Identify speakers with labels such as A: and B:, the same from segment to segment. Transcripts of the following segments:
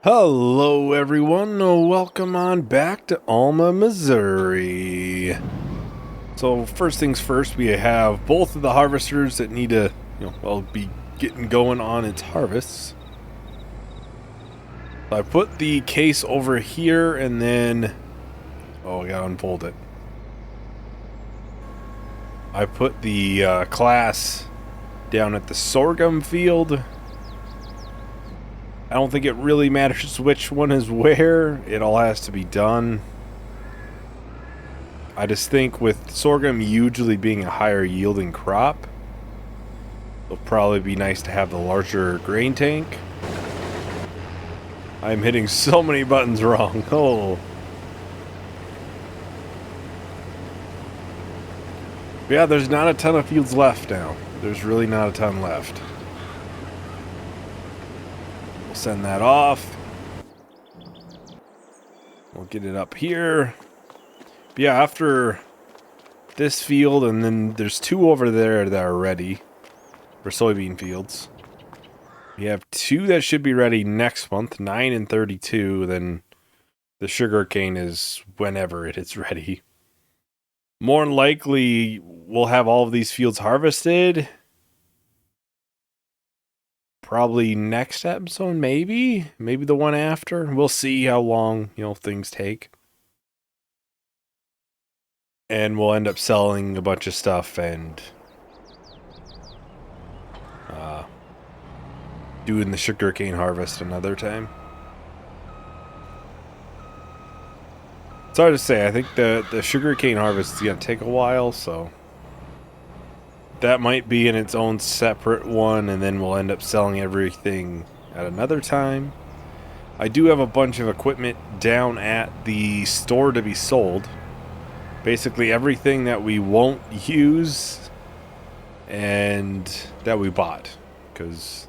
A: Hello everyone, welcome on back to Alma, Missouri. So first things first, we have both of the harvesters that need to, be getting going on its harvests. So I put the case over here and then, I gotta unfold it. I put the class down at the sorghum field. I don't think it really matters which one is where. It all has to be done. I just think with sorghum usually being a higher yielding crop, it'll probably be nice to have the larger grain tank. I'm hitting so many buttons wrong. Oh. But yeah, there's not a ton of fields left now. There's really not a ton left. We'll send that off. We'll get it up here. But yeah, after this field, and then there's two over there that are ready for soybean fields. We have two that should be ready next month, 9 and 32. Then the sugarcane is whenever it is ready. More than likely, we'll have all of these fields harvested. Probably next episode, maybe the one after. We'll see how long, things take. And we'll end up selling a bunch of stuff and doing the sugarcane harvest another time. It's hard to say. I think the sugarcane harvest is going to take a while, so that might be in its own separate one, and then we'll end up selling everything at another time. I do have a bunch of equipment down at the store to be sold. Basically everything that we won't use and that we bought. Because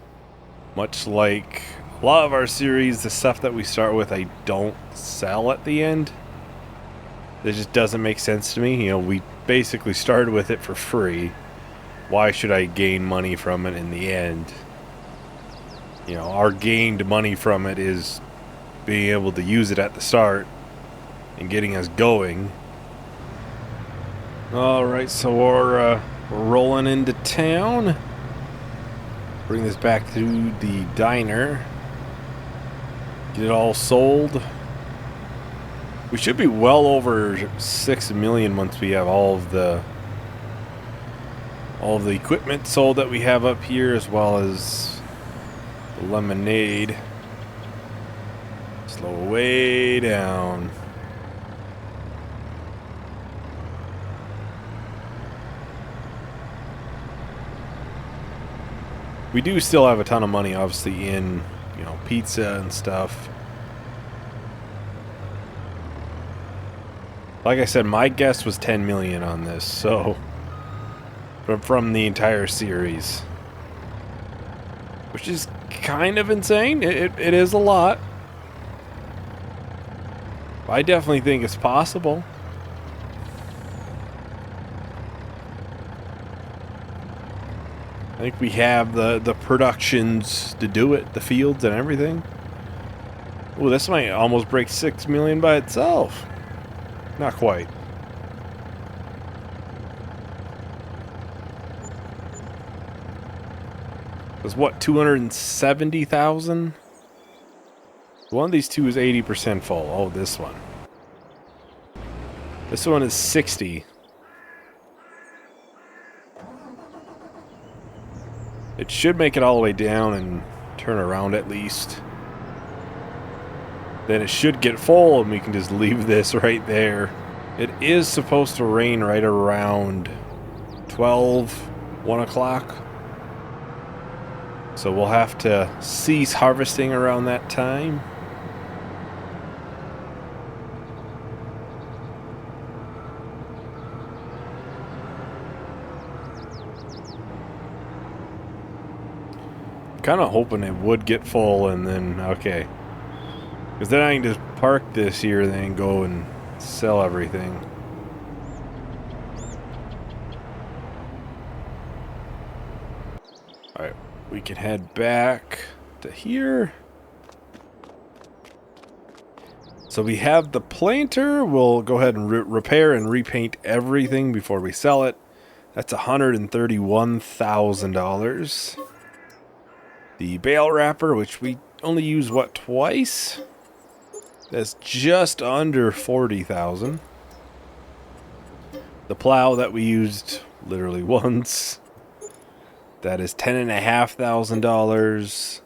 A: much like a lot of our series, the stuff that we start with I don't sell at the end. It just doesn't make sense to me. We basically started with it for free. Why should I gain money from it in the end? Our gained money from it is being able to use it at the start and getting us going. Alright, so we're rolling into town. Bring this back to the diner. Get it all sold. We should be well over 6 million once we have all of the equipment sold that we have up here, as well as the lemonade. Slow way down. We do still have a ton of money, obviously, in, pizza and stuff. Like I said, my guess was 10 million on this, so from the entire series, which is kind of insane. It is a lot. I definitely think it's possible. I think we have the productions to do it, the fields and everything. Oh, this might almost break 6 million by itself. Not quite. It's what, 270,000? One of these two is 80% full. Oh, this one. This one is 60. It should make it all the way down and turn around at least. Then it should get full and we can just leave this right there. It is supposed to rain right around 12, 1 o'clock. So we'll have to cease harvesting around that time. Kind of hoping it would get full and then, okay. Because then I can just park this here then go and sell everything. Alright, we can head back to here. So we have the planter. We'll go ahead and repair and repaint everything before we sell it. That's $131,000. The bale wrapper, which we only use, what, twice? That's just under $40,000. The plow that we used literally once, that is $10,500.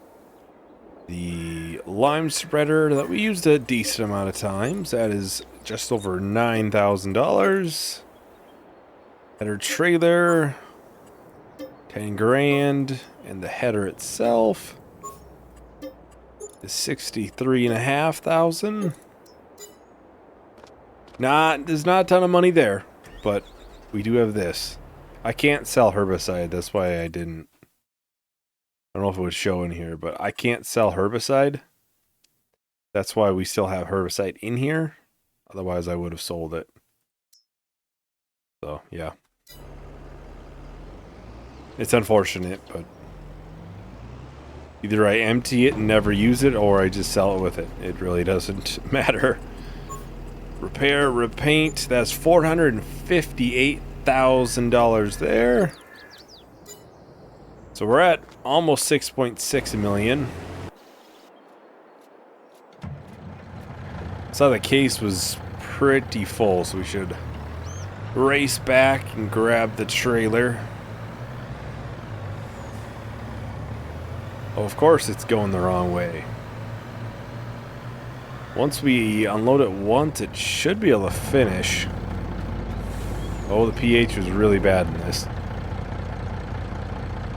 A: The lime spreader that we used a decent amount of times, that is just over $9,000. Header trailer, 10 grand, and the header itself is $63,500. There's not a ton of money there, but we do have this. I can't sell herbicide, that's why I didn't. I don't know if it would show in here, but I can't sell herbicide. That's why we still have herbicide in here. Otherwise, I would have sold it. So, yeah. It's unfortunate, but either I empty it and never use it, or I just sell it with it. It really doesn't matter. Repair, repaint, that's $458,000 there. So we're at almost 6.6 million. Saw the case was pretty full, so we should race back and grab the trailer. Oh, of course it's going the wrong way. Once we unload it once, it should be able to finish. Oh, the pH was really bad in this.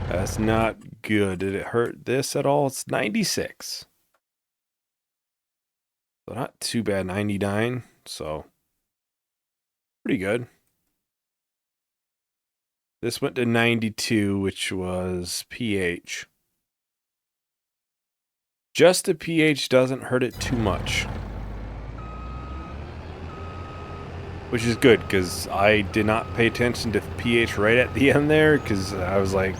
A: That's not good. Did it hurt this at all? It's 96. So not too bad, 99. So pretty good. This went to 92, which was pH. Just the pH doesn't hurt it too much. Which is good, because I did not pay attention to pH right at the end there, because I was like,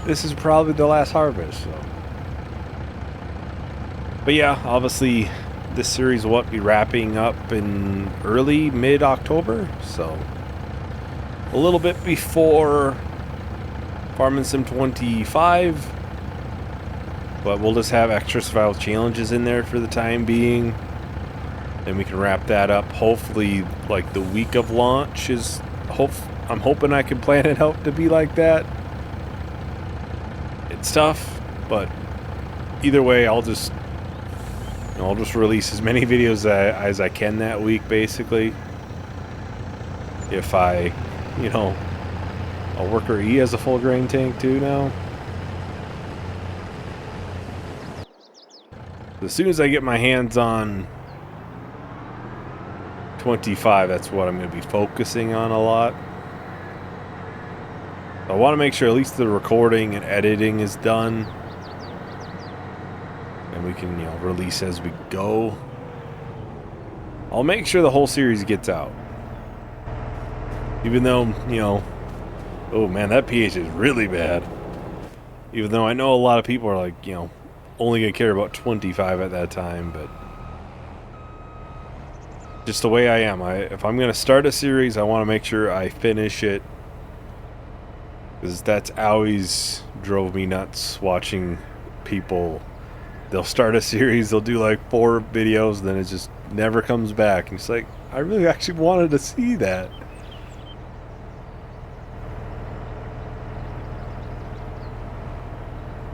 A: this is probably the last harvest. So. But yeah, obviously this series will be wrapping up in early, mid-October. So a little bit before Farming Sim 25. But we'll just have extra survival challenges in there for the time being. And we can wrap that up. Hopefully, like the week of launch is... I'm hoping I can plan it out to be like that. It's tough, but either way, I'll just release as many videos as I can that week, basically. If I, a worker E has a full grain tank too now. As soon as I get my hands on 25, that's what I'm going to be focusing on a lot. I want to make sure at least the recording and editing is done. And we can, release as we go. I'll make sure the whole series gets out. Even though, oh man, that pH is really bad. Even though I know a lot of people are like, only going to care about 25 at that time, but just the way I am. If I'm going to start a series, I want to make sure I finish it. Because that's always drove me nuts, watching people. They'll start a series, they'll do like 4 videos, then it just never comes back. And it's like, I really actually wanted to see that.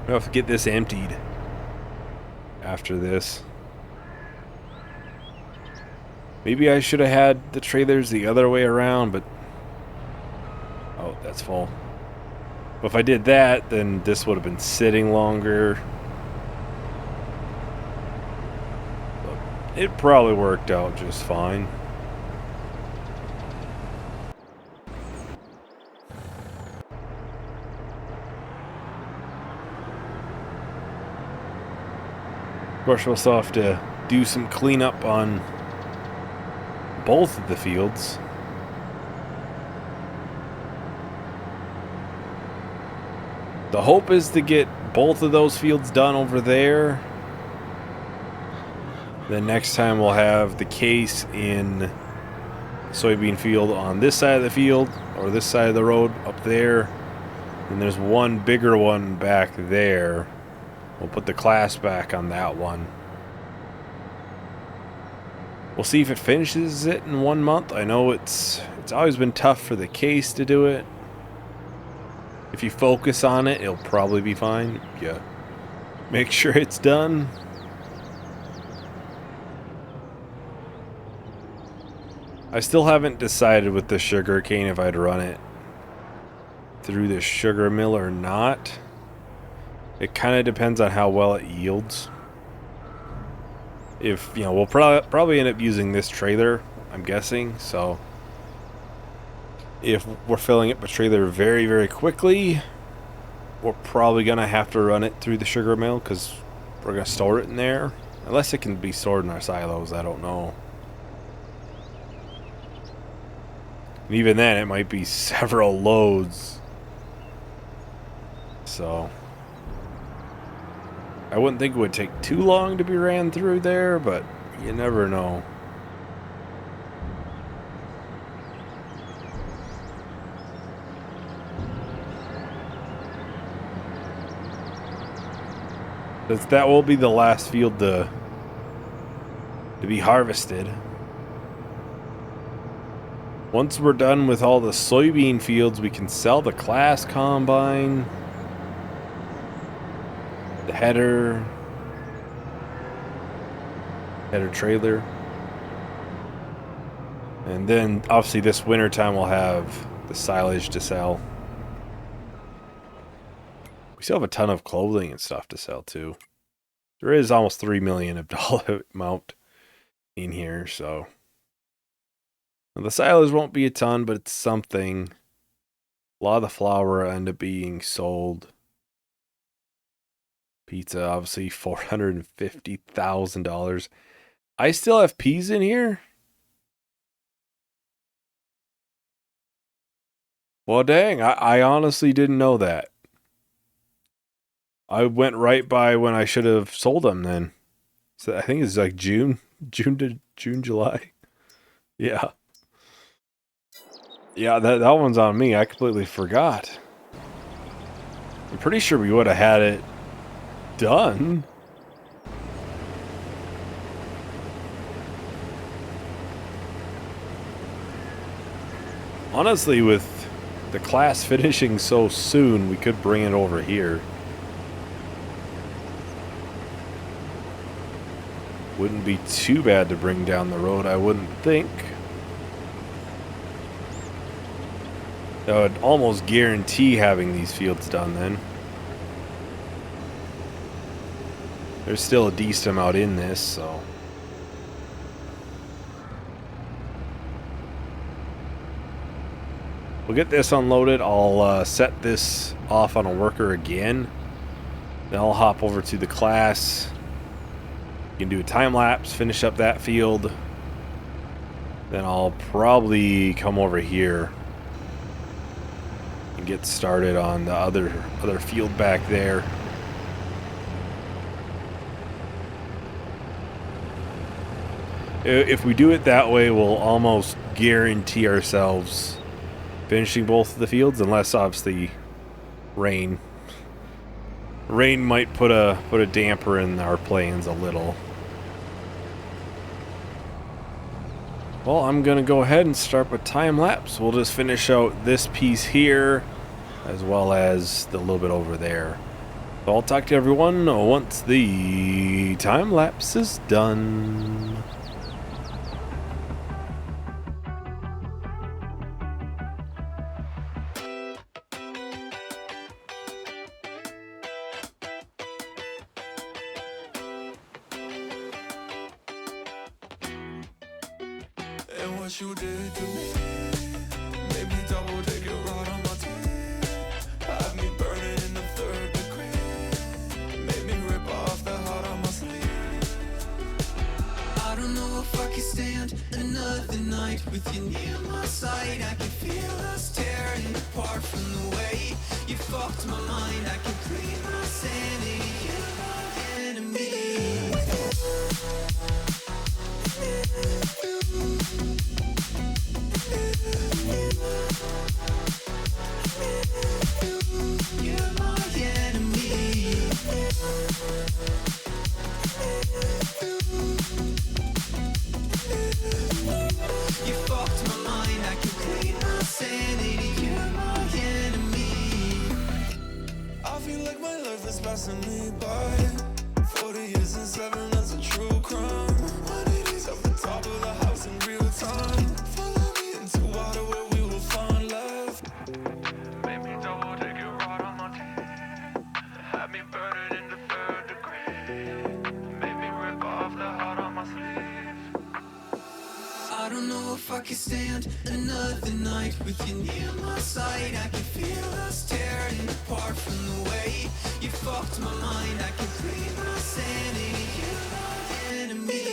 A: I have to get this emptied after this. Maybe I should have had the trailers the other way around, but... Oh, that's full. But if I did that, then this would have been sitting longer. But it probably worked out just fine. Of course, we'll still have to do some cleanup on both of the fields. The hope is to get both of those fields done over there. Then next time we'll have the case in soybean field on this side of the field, or this side of the road up there. And there's one bigger one back there. We'll put the class back on that one. We'll see if it finishes it in 1 month. I know it's always been tough for the case to do it. If you focus on it, it'll probably be fine. Yeah. Make sure it's done. I still haven't decided with the sugarcane if I'd run it through the sugar mill or not. It kind of depends on how well it yields. If, you know, we'll probably end up using this trailer, I'm guessing. So if we're filling up a trailer very, very quickly, we're probably going to have to run it through the sugar mill because we're going to store it in there. Unless it can be stored in our silos, I don't know. And even then, it might be several loads. So I wouldn't think it would take too long to be ran through there, but you never know. That will be the last field to be harvested. Once we're done with all the soybean fields, we can sell the class combine, the header trailer, and then obviously this winter time we'll have the silage to sell. We still have a ton of clothing and stuff to sell too. There is almost $3 million of dollar amount in here, so the silage won't be a ton, but it's something. A lot of the flour will end up being sold. Pizza, obviously, $450,000. I still have peas in here? Well, dang, I honestly didn't know that. I went right by when I should have sold them then. So I think it's like June, July. Yeah. Yeah, that one's on me. I completely forgot. I'm pretty sure we would have had it done. Honestly, with the class finishing so soon, we could bring it over here. Wouldn't be too bad to bring down the road, I wouldn't think. That would almost guarantee having these fields done then. There's still a decent amount in this, so. We'll get this unloaded. I'll set this off on a worker again. Then I'll hop over to the class. You can do a time lapse, finish up that field. Then I'll probably come over here and get started on the other field back there. If we do it that way, we'll almost guarantee ourselves finishing both of the fields, unless obviously rain might put a damper in our plans a little. Well, I'm gonna go ahead and start with time lapse. We'll just finish out this piece here as well as the little bit over there. So I'll talk to everyone once the time lapse is done.
B: And what you did to me made me double take it right on my teeth. Had me burning in the 3rd degree. Made me rip off the heart on my sleeve. I don't know if I can stand another night with you near my side. I can feel us tearing apart from the way you fucked my mind. I can clean my sanity. You're my enemy. is passing me by. 40 years and 7, that's a true crime. 180s off the top of the house in real time. Follow me into water where we will find love. Made me double take it right on my teeth. Had me burning in the third degree. Made me rip off the heart on my sleeve. I don't know if I can stand another night with you near my side. I can feel us tearing apart from the way you fucked my mind. I can breathe my sanity. You're my enemy.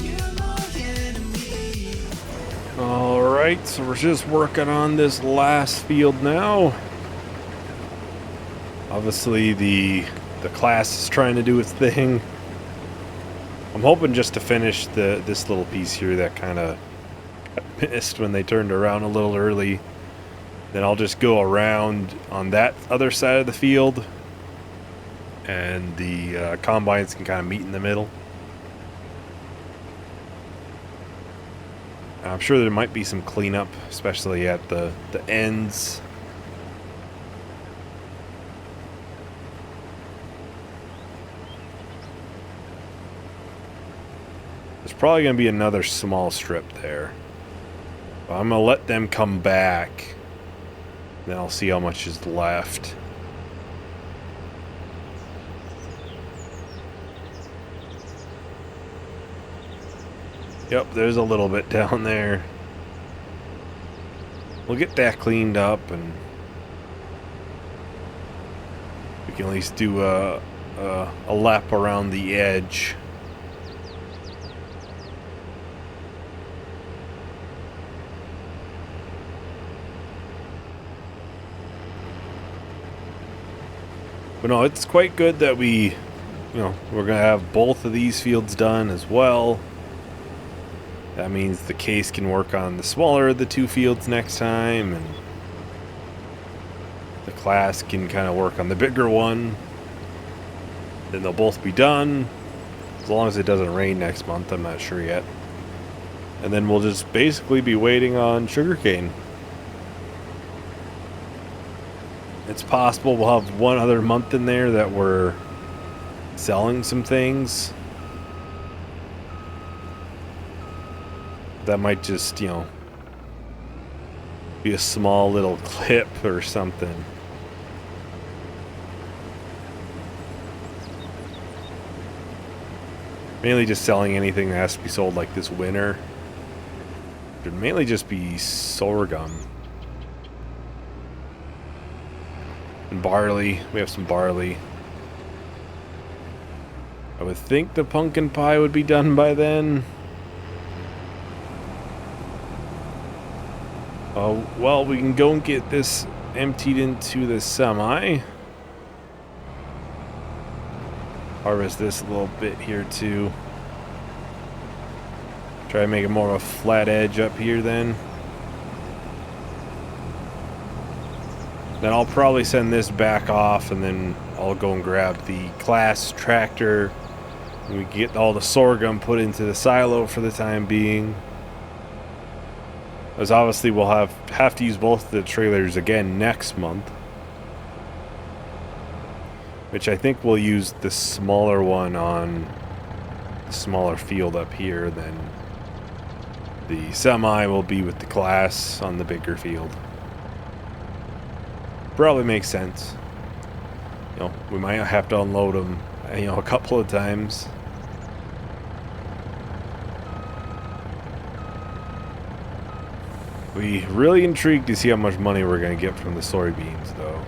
B: You're my enemy.
A: Alright, so we're just working on this last field now. Obviously the class is trying to do its thing. I'm hoping just to finish this little piece here that kind of missed when they turned around a little early. Then I'll just go around on that other side of the field, and the combines can kind of meet in the middle. I'm sure there might be some cleanup, especially at the ends. There's probably going to be another small strip there. But I'm going to let them come back. Then I'll see how much is left. Yep, there's a little bit down there. We'll get that cleaned up, and we can at least do a lap around the edge. But no, it's quite good that we're going to have both of these fields done as well. That means the case can work on the smaller of the two fields next time, and the class can kind of work on the bigger one. Then they'll both be done, as long as it doesn't rain next month. I'm not sure yet. And then we'll just basically be waiting on sugarcane. It's possible we'll have one other month in there that we're selling some things. That might just, be a small little clip or something. Mainly just selling anything that has to be sold like this winter. It would mainly just be sorghum. And barley. We have some barley. I would think the pumpkin pie would be done by then. Well, we can go and get this emptied into the semi. Harvest this a little bit here too. Try to make it more of a flat edge up here then. Then I'll probably send this back off, and then I'll go and grab the class tractor. And we get all the sorghum put into the silo for the time being. As obviously we'll have to use both the trailers again next month. Which I think we'll use the smaller one on the smaller field up here. Then the semi will be with the class on the bigger field. Probably makes sense. We might have to unload them, a couple of times. We really intrigued to see how much money we're going to get from the soybeans, though.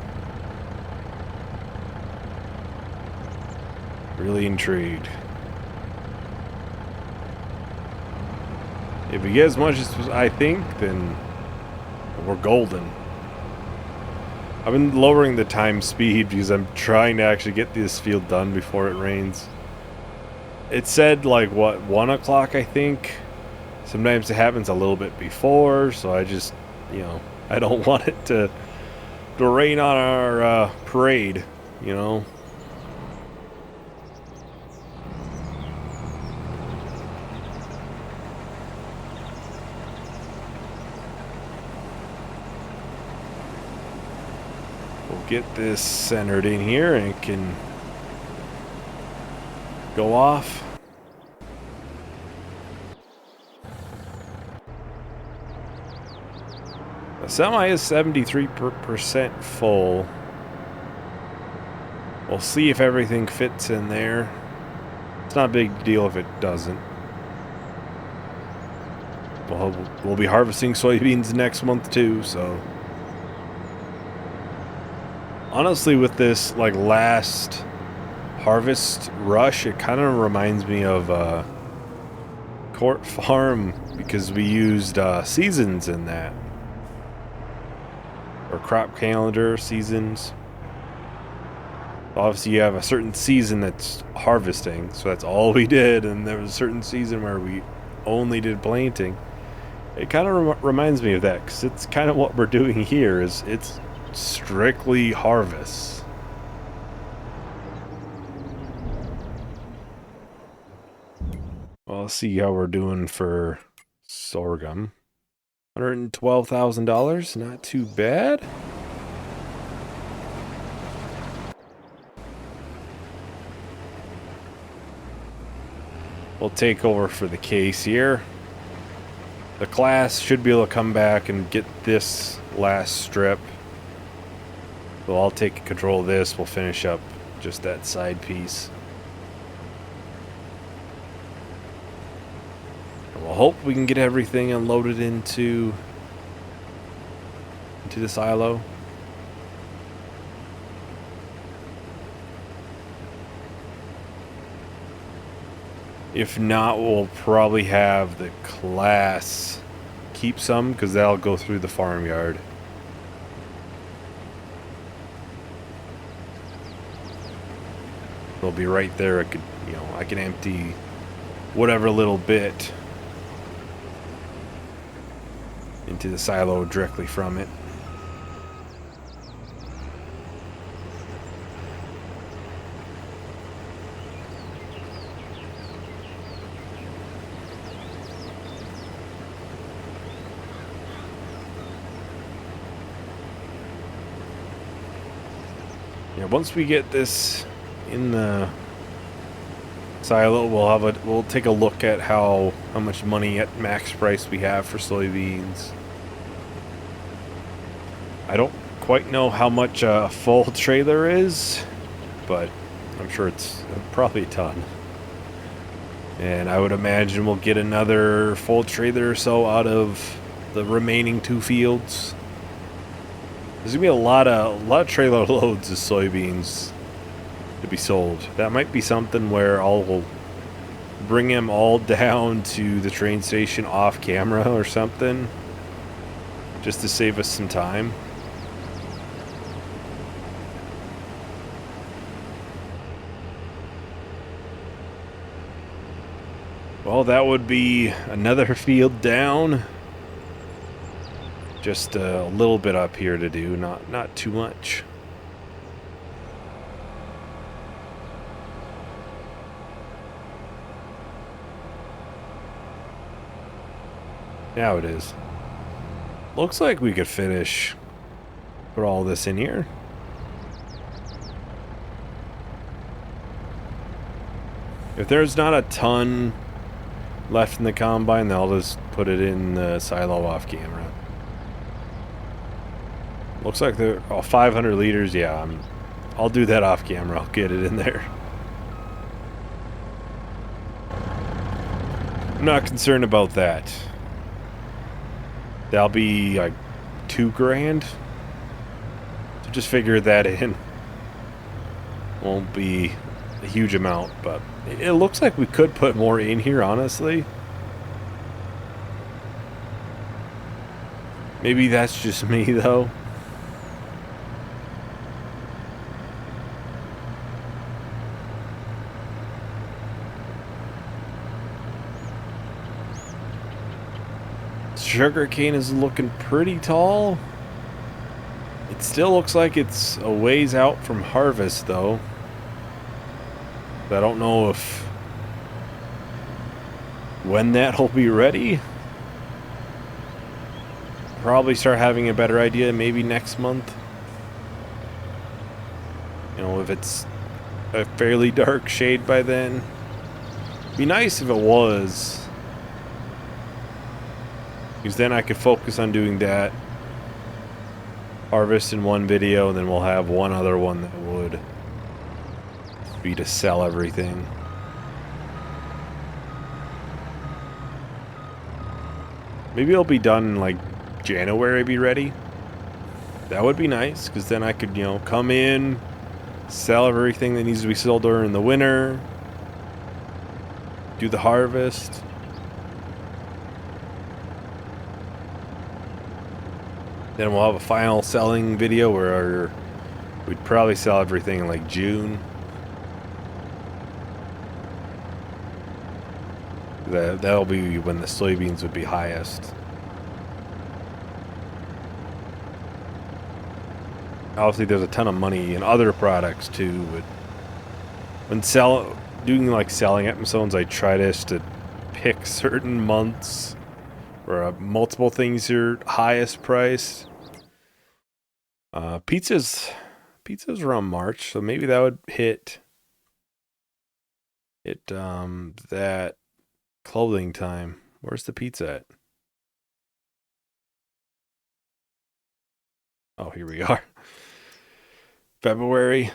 A: Really intrigued. If we get as much as I think, then we're golden. I've been lowering the time speed because I'm trying to actually get this field done before it rains. It said, 1 o'clock, I think. Sometimes it happens a little bit before, so I just, I don't want it to rain on our parade, We'll get this centered in here and it can go off. The semi is 73% full. We'll see if everything fits in there. It's not a big deal if it doesn't. We'll be harvesting soybeans next month too, so. Honestly, with this like last harvest rush, it kind of reminds me of Court Farm because we used seasons in that. Or crop calendar seasons. Obviously you have a certain season that's harvesting, so that's all we did, and there was a certain season where we only did planting. It kind of reminds me of that, because it's kind of what we're doing here, is it's strictly harvest. Well, let's see how we're doing for sorghum. $112,000, not too bad. We'll take over for the case here. The class should be able to come back and get this last strip. So I'll take control of this. We'll finish up just that side piece. We'll hope we can get everything unloaded into the silo. If not, we'll probably have the class keep some, because that'll go through the farmyard. They'll be right there. I could, I can empty whatever little bit into the silo directly from it. Yeah, once we get this in the silo, we'll take a look at how much money at max price we have for soybeans. I don't quite know how much a full trailer is, but I'm sure it's probably a ton. And I would imagine we'll get another full trailer or so out of the remaining 2 fields. There's gonna be a lot of trailer loads of soybeans to be sold. That might be something where I'll bring them all down to the train station off camera or something, just to save us some time. Well, that would be another field down. Just a little bit up here to do, not too much. Now it is. Looks like we could put all this in here. If there's not a ton left in the combine, then I'll just put it in the silo off camera. Looks like they're 500 liters. Yeah, I'll do that off camera. I'll get it in there. I'm not concerned about that. That'll be like $2,000. So just figure that in. Won't be a huge amount, but it looks like we could put more in here, honestly. Maybe that's just me, though. Sugarcane is looking pretty tall. It still looks like it's a ways out from harvest, though. I don't know when that'll be ready. Probably start having a better idea maybe next month. know, if it's a fairly dark shade by then. Be nice if it was, because then I could focus on doing that harvest in one video, and then we'll have one other one that would be to sell everything. Maybe it'll be done in like January, be ready. That would be nice, because then I could, you know, come in, sell everything that needs to be sold during the winter, do the harvest. Then we'll have a final selling video where we'd probably sell everything in like June. That'll be when the soybeans would be highest. Obviously, there's a ton of money in other products too, but when doing like selling episodes, I try to pick certain months where multiple things are highest priced. Pizza's around March, so maybe that would hit that clothing time. Where's the pizza at? Oh, here we are. February,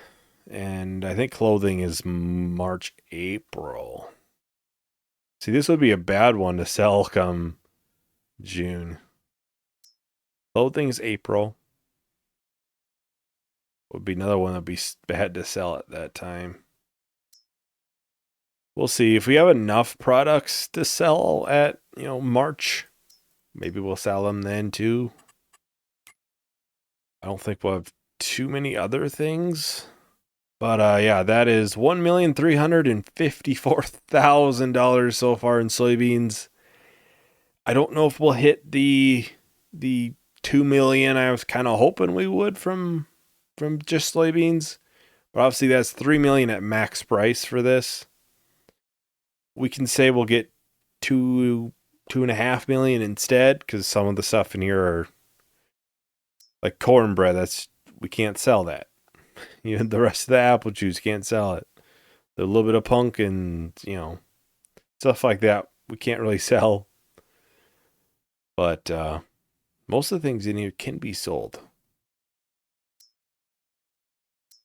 A: and I think clothing is March, April. See, this would be a bad one to sell come June. Clothing's April. Would be another one that'd be bad to sell at that time. We'll see if we have enough products to sell at, you know, March. Maybe we'll sell them then too. I don't think we'll have too many other things. But yeah, that is $1,354,000 so far in soybeans. I don't know if we'll hit the 2 million I was kind of hoping we would from just soybeans. But obviously that's 3 million at max price for this. We can say we'll get 2.5 million instead, because some of the stuff in here are like cornbread. We can't sell that. Even the rest of the apple juice can't sell it. The little bit of pumpkin, you know, stuff like that we can't really sell. But most of the things in here can be sold.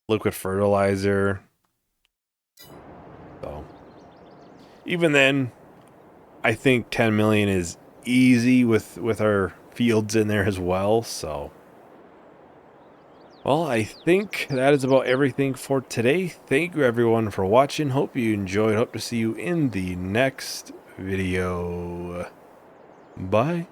A: Liquid fertilizer. So even then, I think 10 million is easy with our fields in there as well. So, well, I think that is about everything for today. Thank you everyone for watching. Hope you enjoyed. Hope to see you in the next video. Bye.